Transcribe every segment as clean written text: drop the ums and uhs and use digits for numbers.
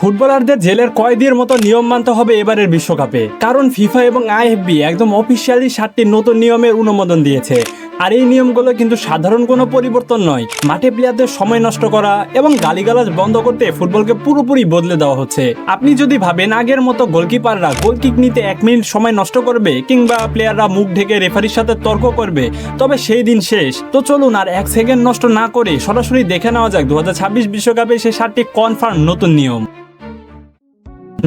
ফুটবলারদের জেলের কয়েদির মতো নিয়ম মানতে হবে এবারের বিশ্বকাপে, কারণ ফিফা এবং আইএফবি একদম অফিসিয়ালি 7টি নতুন নিয়মের অনুমোদন দিয়েছে। আর এই নিয়মগুলো কিন্তু সাধারণ কোনো পরিবর্তন নয়, মাঠে প্লেয়ারদের সময় নষ্ট করা এবং গালিগালাজ বন্ধ করতে ফুটবলকে পুরোপুরি বদলে দেওয়া হচ্ছে। আপনি যদি ভাবেন আগের মতো গোলকিপাররা গোল কিক নিতে 1 মিনিট সময় নষ্ট করবে কিংবা প্লেয়াররা মুখ ঢেকে রেফারির সাথে তর্ক করবে, তবে সেই দিন শেষ। তো চলুন আর 1 সেকেন্ড নষ্ট না করে সরাসরি দেখে নেওয়া যাক 2026 বিশ্বকাপে সেই 7টি কনফার্ম নতুন নিয়ম।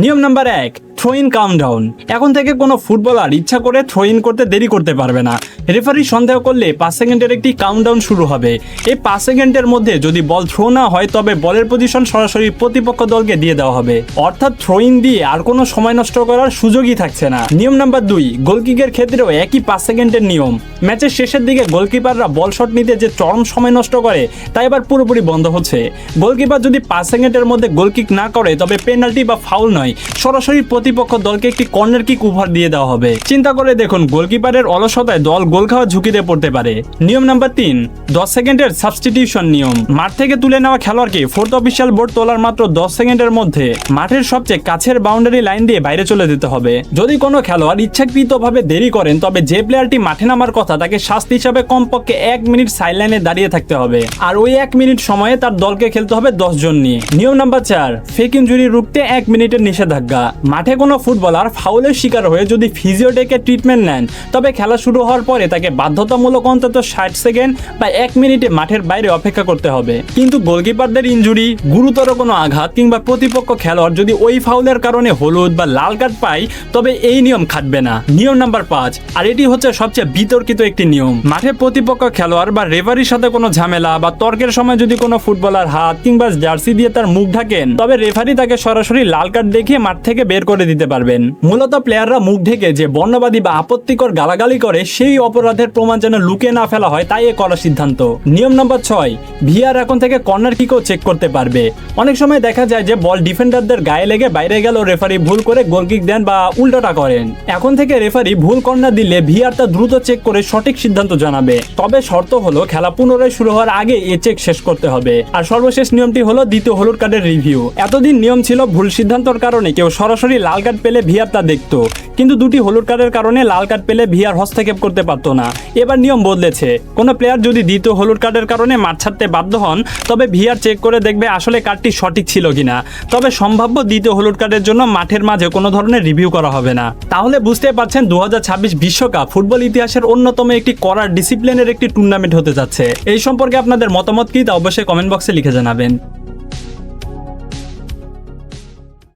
নিয়ম নাম্বার 1, থ্রো ইন কাউন্টডাউন। এখন থেকে কোনো ফুটবলার ইচ্ছা করে থ্রো ইন করতে দেরি করতে পারবে না। রেফারি সন্দেহ করলে 5 সেকেন্ডের একটি কাউন্টডাউন শুরু হবে। এই 5 সেকেন্ডের মধ্যে যদি বল থ্রো না হয় তবে বলের পজিশন সরাসরি প্রতিপক্ষ দলকে দিয়ে দেওয়া হবে, অর্থাৎ থ্রো ইন দিয়ে আর কোনো সময় নষ্ট করার সুযোগই থাকছে না। নিয়ম নাম্বার 2, গোলকিকের ক্ষেত্রেও একই 5 সেকেন্ডের নিয়ম। ম্যাচের শেষের দিকে গোলকিপাররা বল শট নিতে যে চরম সময় নষ্ট করে তা এবার পুরোপুরি বন্ধ হচ্ছে। গোলকিপার যদি 5 সেকেন্ডের মধ্যে গোলকিক না করে তবে পেনাল্টি বা ফাউল নয়, সরাসরি প্রতিপক্ষ দলকে একটি কর্নার কিক উপহার দিয়ে দেওয়া হবে। চিন্তা করে দেখুন, গোলকিপারের অলসতায় দল গোল খাওয়ার ঝুঁকিতে পড়তে পারে। নিয়ম নাম্বার 3, 10 সেকেন্ডের সাবস্টিটিউশন নিয়ম। মাঠ থেকে তুলে নেওয়া খেলোয়াড়কে ফোর্থ অফিসিয়াল বোর্ড তোলার মাত্র 10 সেকেন্ডের মধ্যে মাঠের সবচেয়ে কাছের বাউন্ডারি লাইন দিয়ে বাইরে চলে যেতে হবে। যদি কোনো খেলোয়াড় ইচ্ছাকৃতভাবে দেরি করেন তবে যে প্লেয়ারটি মাঠে নামার কথা তাকে শাস্তি হিসাবে কমপক্ষে 1 মিনিট সাইডলাইনে দাঁড়িয়ে থাকতে হবে, আর ওই 1 মিনিট সময়ে তার দলকে খেলতে হবে 10 জন নিয়ে। নিয়ম নাম্বার 4, ফেক ইনজুরি রুখতে 1 মিনিটের নিষেধাজ্ঞা। মাঠে কোনো ফুটবলার ফাউলের শিকার হয়ে যদি ফিজিওটেকে ট্রিটমেন্ট নেন তবে খেলা শুরু হওয়ার পরে তাকে বাধ্যতামূলক অন্তত 60 সেকেন্ড বা 1 মিনিটে মাঠের বাইরে অপেক্ষা করতে হবে। কিন্তু গোলকিপারদের ইনজুরি, গুরুতর কোনো আঘাত কিংবা প্রতিপক্ষ খেলোয়াড় যদি ওই ফাউলের কারণে হলুদ বা লাল কার্ড পায় তবে এই নিয়ম খাটবে না। নিয়ম নাম্বার 5, আর এটি হচ্ছে সবচেয়ে বিতর্কিত একটি নিয়ম। মাঠে প্রতিপক্ষ খেলোয়াড় বা রেফারির সাথে কোনো ঝামেলা বা তর্কের সময় যদি কোনো ফুটবলার হাত কিংবা জার্সি দিয়ে তার মুখ ঢাকেন তবে রেফারি তাকে সরাসরি লাল কার্ড দেখিয়ে মাঠ থেকে বের করে দিতে পারবেন। মূলত প্লেয়াররা মুখ ঢেকে যে বর্ণবাদী বা আপত্তিকর গালাগালি করে সেই অপরাধের প্রমাণ যেন লুকিয়ে না ফেলা হয় তাই এ করার সিদ্ধান্ত। নিয়ম নাম্বার 6, ভিআর এখন থেকে কর্নার কিকও চেক করতে পারবে। অনেক সময় দেখা যায় যে বল ডিফেন্ডারদের গায়ে লেগে বাইরে গেল, রেফারি ভুল করে গোল কিক দেন বা উল্টোটা করেন। এখন থেকে রেফারি ভুল কর্নার দিলে ভিআর তা দ্রুত চেক করে সঠিক সিদ্ধান্ত জানাবে। তবে শর্ত হলো খেলা পুনরায় শুরু হওয়ার আগে এ চেক শেষ করতে হবে। আর সর্বশেষ নিয়মটি হলো দ্বিতীয় হলুদ কার্ডের রিভিউ। এতদিন নিয়ম ছিল ভুল সিদ্ধান্তর কারণে কেউ সরাসরি লাল কার্ড পেলে ভিআর তা দেখতো, কিন্তু 2টি হলুদ কার্ডের কারণে লাল কার্ড পেলে ভিআর হস্তক্ষেপ করতে পারতো না। এবার নিয়ম বদলেছে, কোনো প্লেয়ার যদি দ্বিতীয় হলুদ কার্ডের কারণে মাঠ ছাড়তে বাধ্য হন তবে ভিআর চেক করে দেখবে আসলে কার্ডটি সঠিক ছিল কিনা। তবে সম্ভাব্য দ্বিতীয় হলুদ কার্ডের জন্য মাঠের মাঝে কোনো ধরনের রিভিউ করা হবে না। তাহলে বুঝতে পারছেন 2026 বিশ্বকাপ ফুটবল ইতিহাসের অন্যতম একটি কড়া ডিসিপ্লিনের একটি টুর্নামেন্ট হতে যাচ্ছে। এই সম্পর্কে আপনাদের মতামত কি তা অবশ্যই কমেন্ট বক্সে লিখে জানাবেন।